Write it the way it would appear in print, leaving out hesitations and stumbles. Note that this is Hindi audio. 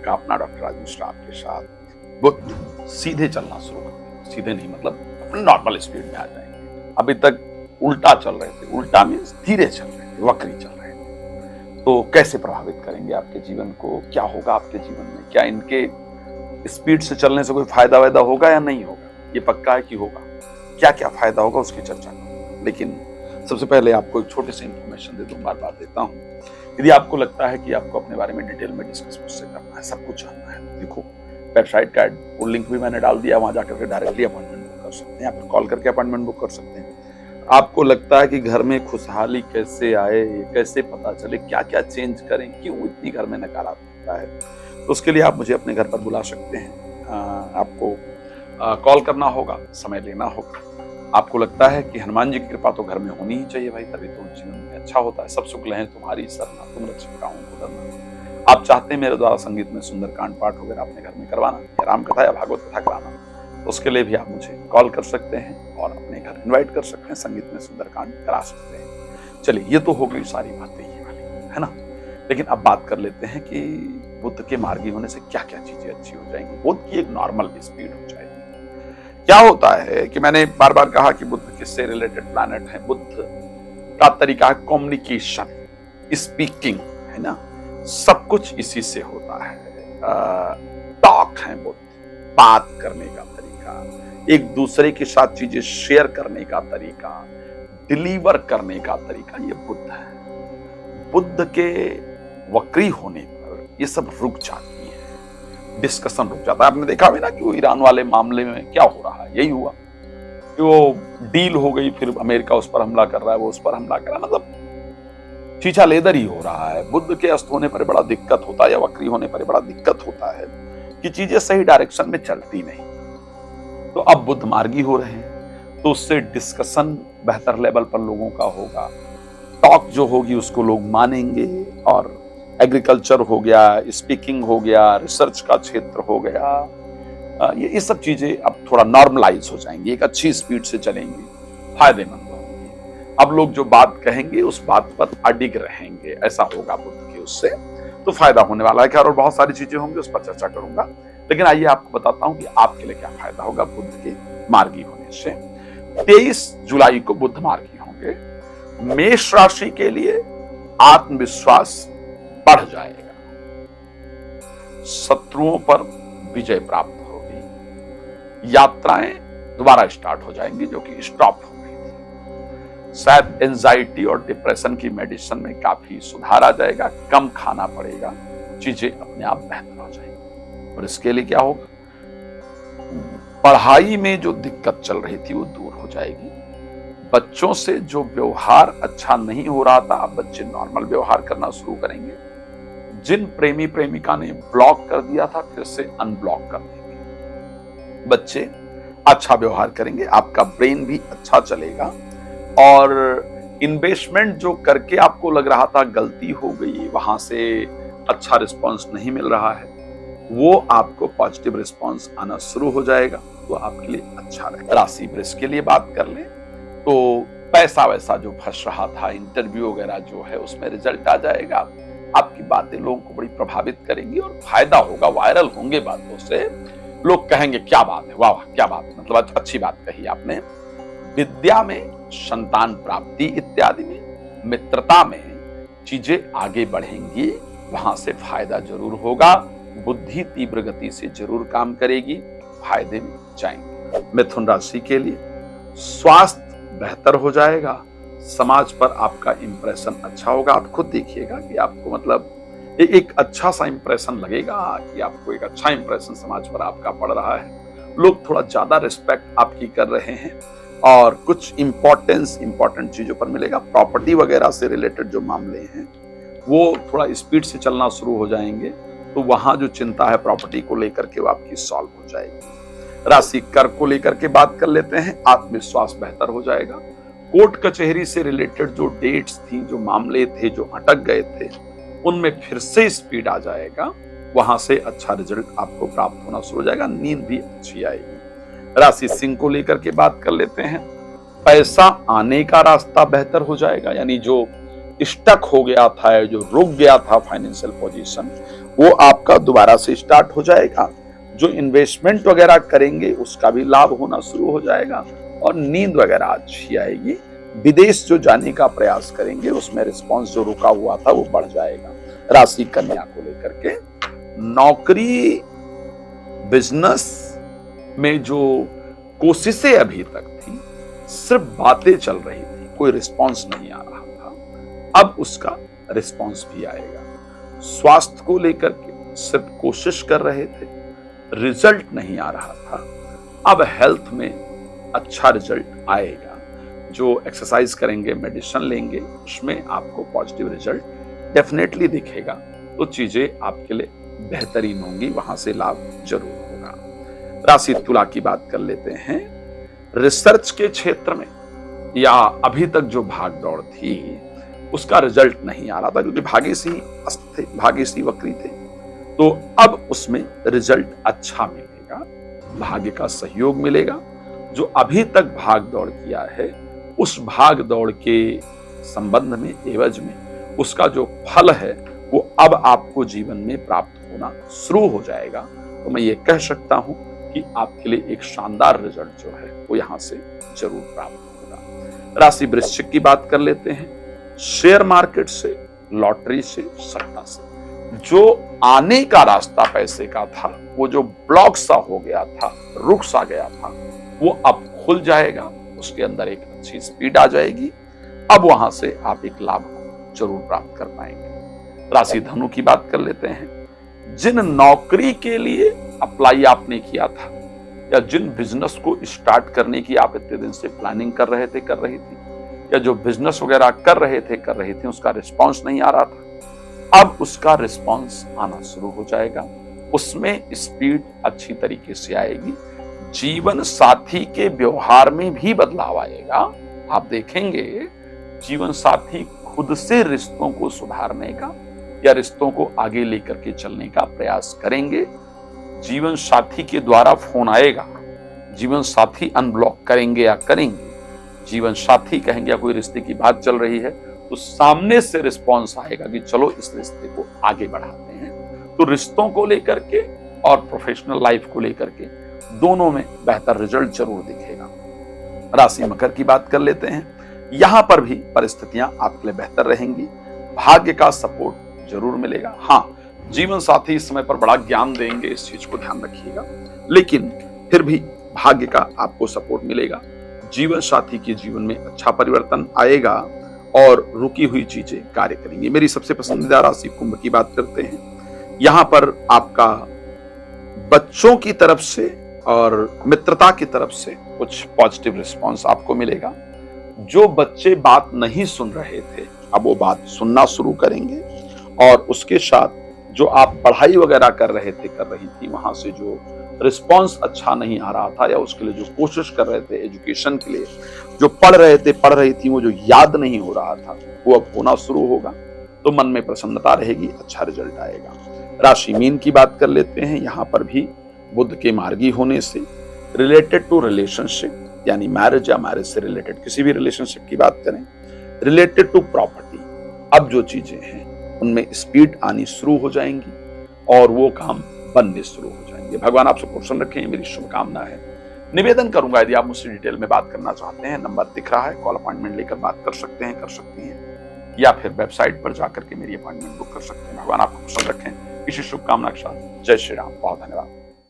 का अपना डॉक्टर राज मिश्रा आपके साथ। बुध सीधे चलना शुरू कर देंगे, सीधे नहीं मतलब नॉर्मल स्पीड में आ जाएंगे। अभी तक उल्टा चल रहे थे, उल्टा मीन्स धीरे चल रहे थे, वक्री चल रहे थे, तो कैसे प्रभावित करेंगे आपके जीवन को, क्या होगा आपके जीवन में, क्या इनके स्पीड से चलने से कोई फायदा वायदा होगा या नहीं होगा, ये पक्का है कि होगा, क्या क्या फायदा होगा उसकी चर्चा करूं। लेकिन सबसे पहले आपको एक छोटे से इंफॉर्मेशन दे दूं, बार बार देता हूं। यदि आपको लगता है कि आपको अपने बारे में डिटेल में डिस्कस मुझसे करना है, सब कुछ जानना है, देखो वेबसाइट का वो लिंक भी मैंने डाल दिया, वहां जाकर के डायरेक्टली अपॉइंटमेंट बुक कर सकते हैं या फिर कॉल करके अपॉइंटमेंट बुक कर सकते हैं। आपको लगता है कि घर में खुशहाली कैसे आए, कैसे पता चले, क्या क्या चेंज करें, क्यों इतनी घर में नकारात्मकता है, तो उसके लिए आप मुझे अपने घर पर बुला सकते हैं। आपको कॉल करना होगा, समय लेना होगा। आपको लगता है कि हनुमान जी की कृपा तो घर में होनी ही चाहिए भाई, तभी तो जीवन में अच्छा होता है। सब सुख लहें तुम्हारी सरना, तुम रक्षक काहू को डरना। आप चाहते हैं मेरे द्वारा संगीत में सुंदर कांड पाठ वगैरह अपने घर में करवाना, या राम कथा या भागवत कथा कराना, तो उसके लिए भी आप मुझे कॉल कर सकते हैं और अपने घर इन्वाइट कर सकते हैं, संगीत में सुंदर कांड करा सकते हैं। चलिए, ये तो हो गई सारी बातें ये वाली, है ना। लेकिन अब बात कर लेते हैं कि बुध के मार्गी होने से क्या क्या चीजें अच्छी हो जाएंगी, बुध की एक नॉर्मल स्पीड हो जाएगी। क्या होता है कि मैंने बार बार कहा कि बुध किससे रिलेटेड प्लैनेट है। बुध का तरीका है कम्युनिकेशन, स्पीकिंग, है ना, सब कुछ इसी से होता है। टॉक है बुध, बात करने का तरीका, एक दूसरे के साथ चीजें शेयर करने का तरीका, डिलीवर करने का तरीका, ये बुध है। बुध के वक्री होने पर ये सब रुक जाती है, डिस्कशन रुक जाता है। आपने देखा भी ना कि वो ईरान वाले मामले में क्या हो रहा है, यही हुआ कि वो डील हो गई, फिर अमेरिका उस पर हमला कर रहा है, वो उस पर हमला कर रहा है, मतलब चीचा लेदर ही हो रहा है। बुध के अस्त होने पर बड़ा दिक्कत होता है, या वक्री होने पर बड़ा दिक्कत होता है कि चीजें सही डायरेक्शन में चलती नहीं। तो अब बुध मार्गी हो रहे हैं, तो उससे डिस्कशन बेहतर लेवल पर लोगों का होगा, टॉक जो होगी उसको लोग मानेंगे, और एग्रीकल्चर हो गया, स्पीकिंग हो गया, रिसर्च का क्षेत्र हो गया, ये सब चीजें अब थोड़ा नॉर्मलाइज हो जाएंगी, एक अच्छी स्पीड से चलेंगी, फायदेमंद होंगी। अब लोग जो बात कहेंगे उस बात पर अडिग रहेंगे, ऐसा होगा बुध के उससे, तो फायदा होने वाला है। और बहुत सारी चीजें होंगी, उस पर चर्चा करूंगा। लेकिन आइए आपको बताता हूं कि आपके लिए क्या फायदा होगा बुध के मार्गी होने से। 23 जुलाई को बुध मार्गी होंगे। मेष राशि के लिए आत्मविश्वास बढ़ जाएगा, शत्रुओं पर विजय प्राप्त होगी, यात्राएं दोबारा स्टार्ट हो जाएंगी जो कि स्टॉप हो गई थी। शायद एंजाइटी और डिप्रेशन की मेडिसिन में काफी सुधार आ जाएगा, कम खाना पड़ेगा, चीजें अपने आप बेहतर हो जाएंगी। और इसके लिए क्या होगा, पढ़ाई में जो दिक्कत चल रही थी वो दूर हो जाएगी। बच्चों से जो व्यवहार अच्छा नहीं हो रहा था, अब बच्चे नॉर्मल व्यवहार करना शुरू करेंगे। जिन प्रेमी प्रेमिका ने ब्लॉक कर दिया था, फिर से अनब्लॉक कर देंगे। बच्चे अच्छा व्यवहार करेंगे, आपका ब्रेन भी अच्छा चलेगा, और इन्वेस्टमेंट जो करके आपको लग रहा था गलती हो गई, वहां से अच्छा रिस्पॉन्स नहीं मिल रहा है, वो आपको पॉजिटिव रिस्पॉन्स आना शुरू हो जाएगा, तो आपके लिए अच्छा रहेगा। राशि वृष के लिए बात कर ले तो पैसा वैसा जो फंस रहा था, इंटरव्यू वगैरह जो है, उसमें रिजल्ट आ जाएगा। आपकी बातें लोगों को बड़ी प्रभावित करेंगी और फायदा होगा, वायरल होंगे बातों से, लोग कहेंगे क्या बात है, वाह वाह क्या बात, मतलब अच्छी बात कही आपने। विद्या में संतान प्राप्ति इत्यादि में, मित्रता में चीजें आगे बढ़ेंगी, वहां से फायदा जरूर होगा। बुद्धि तीव्र गति से जरूर काम करेगी, फायदे में जाएंगे। मिथुन राशि के लिए स्वास्थ्य बेहतर हो जाएगा, समाज पर आपका इंप्रेशन अच्छा होगा। आप खुद देखिएगा कि आपको मतलब एक अच्छा सा इंप्रेशन लगेगा, कि आपको एक अच्छा इंप्रेशन समाज पर आपका पड़ रहा है। लोग थोड़ा ज्यादा रिस्पेक्ट आपकी कर रहे हैं, और कुछ इंपॉर्टेंट चीजों पर मिलेगा। प्रॉपर्टी वगैरह से रिलेटेड जो मामले हैं वो थोड़ा स्पीड से चलना शुरू हो जाएंगे, तो वहां जो चिंता है प्रॉपर्टी को लेकर के वो आपकी सॉल्व हो जाएगी। राशि कर्क को लेकर के बात कर लेते हैं। आत्मविश्वास बेहतर हो जाएगा। कोर्ट कचहरी से रिलेटेड जो डेट्स थी, जो मामले थे, जो अटक गए थे, उनमें फिर से स्पीड आ जाएगा, वहां से अच्छा रिजल्ट आपको प्राप्त होना शुरू हो जाएगा, नींद भी अच्छी आएगी। राशि सिंह को लेकर के बात कर लेते हैं। पैसा आने का रास्ता बेहतर हो जाएगा, यानी जो स्टक हो गया था या जो रुक गया था फाइनेंशियल पोजीशन, वो आपका दोबारा से स्टार्ट हो जाएगा। जो इन्वेस्टमेंट वगैरह करेंगे उसका भी लाभ होना शुरू हो जाएगा और नींद वगैरह अच्छी आएगी। विदेश जो जाने का प्रयास करेंगे उसमें रिस्पांस जो रुका हुआ था वो बढ़ जाएगा। राशि कन्या को लेकर के नौकरी बिजनेस में जो कोशिशें अभी तक थी, सिर्फ बातें चल रही थी, कोई रिस्पांस नहीं आ रहा था, अब उसका रिस्पांस भी आएगा। स्वास्थ्य को लेकर के सिर्फ कोशिश कर रहे थे, रिजल्ट नहीं आ रहा था, अब हेल्थ में अच्छा रिजल्ट आएगा। जो एक्सरसाइज करेंगे, मेडिसिन लेंगे, उसमें आपको पॉजिटिव रिजल्ट डेफिनेटली दिखेगा। तो चीजें आपके लिए बेहतरीन होंगी, वहां से लाभ जरूर होगा। राशि तुला की बात कर लेते हैं। रिसर्च के क्षेत्र में या अभी तक जो भाग दौड़ थी उसका रिजल्ट नहीं आ रहा था, क्योंकि भाग्यश्री अस्त थे, भाग्यश्री वक्री थे, तो अब उसमें रिजल्ट अच्छा मिलेगा, भाग्य का सहयोग मिलेगा। जो अभी तक भाग दौड़ किया है उस भाग दौड़ के संबंध में, एवज में उसका जो फल है वो अब आपको जीवन में प्राप्त होना शुरू हो जाएगा। तो मैं ये कह सकता हूं कि आपके लिए एक शानदार रिजल्ट जो है वो यहां से जरूर प्राप्त होगा। राशि वृश्चिक की बात कर लेते हैं। शेयर मार्केट से, लॉटरी से, सट्टा से जो आने का रास्ता पैसे का था, वो जो ब्लॉक सा हो गया था, रुक सा गया था, वो अब खुल जाएगा। उसके अंदर एक अच्छी स्पीड आ जाएगी। अब वहां से आप एक लाभ जरूर प्राप्त कर पाएंगे। राशि धनु की बात कर लेते हैं। जिन नौकरी के लिए अप्लाई आपने किया था या जिन बिजनेस को स्टार्ट करने की आप इतने दिन से प्लानिंग कर रहे थे, कर रही थी, या जो बिजनेस वगैरह कर रहे थे, उसका रिस्पांस नहीं आ रहा था, अब उसका रिस्पांस आना शुरू हो जाएगा। उसमें स्पीड अच्छी तरीके से आएगी। जीवन साथी के व्यवहार में भी बदलाव आएगा। आप देखेंगे जीवन साथी खुद से रिश्तों को सुधारने का या रिश्तों को आगे लेकर के चलने का प्रयास करेंगे। जीवन साथी के द्वारा फोन आएगा, जीवन साथी अनब्लॉक करेंगे या करेंगे, जीवन साथी कहेंगे या कोई रिश्ते की बात चल रही है तो सामने से रिस्पांस आएगा कि चलो इस रिश्ते को आगे बढ़ाते हैं। तो रिश्तों को लेकर के और प्रोफेशनल लाइफ को लेकर के दोनों में बेहतर रिजल्ट जरूर दिखेगा। राशि मकर की बात कर लेते हैं। यहां पर भी परिस्थितियां आपके लिए बेहतर रहेंगी। भाग्य का सपोर्ट जरूर मिलेगा। हाँ, जीवन साथी इस समय पर बड़ा ज्ञान देंगे, इस चीज को ध्यान रखिएगा, लेकिन फिर भी भाग्य का आपको सपोर्ट मिलेगा। जीवन साथी के जीवन में अच्छा परिवर्तन आएगा और रुकी हुई चीजें कार्य करेंगी। मेरी सबसे पसंदीदा राशि कुंभ की बात करते हैं। यहां पर आपका बच्चों की तरफ से और मित्रता की तरफ से कुछ पॉजिटिव रिस्पांस आपको मिलेगा। जो बच्चे बात नहीं सुन रहे थे अब वो बात सुनना शुरू करेंगे, और उसके साथ जो आप पढ़ाई वगैरह कर रहे थे, कर रही थी, वहां से जो रिस्पांस अच्छा नहीं आ रहा था या उसके लिए जो कोशिश कर रहे थे एजुकेशन के लिए, जो पढ़ रहे थे, पढ़ रही थी, वो जो याद नहीं हो रहा था वो अब होना शुरू होगा। तो मन में प्रसन्नता रहेगी, अच्छा रिजल्ट आएगा। राशि मीन की बात कर लेते हैं। यहाँ पर भी बुध के मार्गी होने से रिलेटेड टू रिलेशनशिप, यानी मैरिज या मैरिज से रिलेटेड किसी भी रिलेशनशिप की बात करें, रिलेटेड टू प्रॉपर्टी, अब जो चीजें हैं उनमें स्पीड आनी शुरू हो जाएंगी और वो काम बनने शुरू हो जाएंगे। भगवान आप सबको प्रसन्न रखें, मेरी शुभकामना है। निवेदन करूंगा, यदि आप मुझसे डिटेल में बात करना चाहते हैं, नंबर दिख रहा है, कॉल अपॉइंटमेंट लेकर बात कर सकते हैं, कर सकती हैं, या फिर वेबसाइट पर जाकर के मेरी अपॉइंटमेंट बुक कर सकते हैं। भगवान आपको प्रसन्न रखें, इसी शुभकामना के साथ जय श्री राम। बहुत धन्यवाद।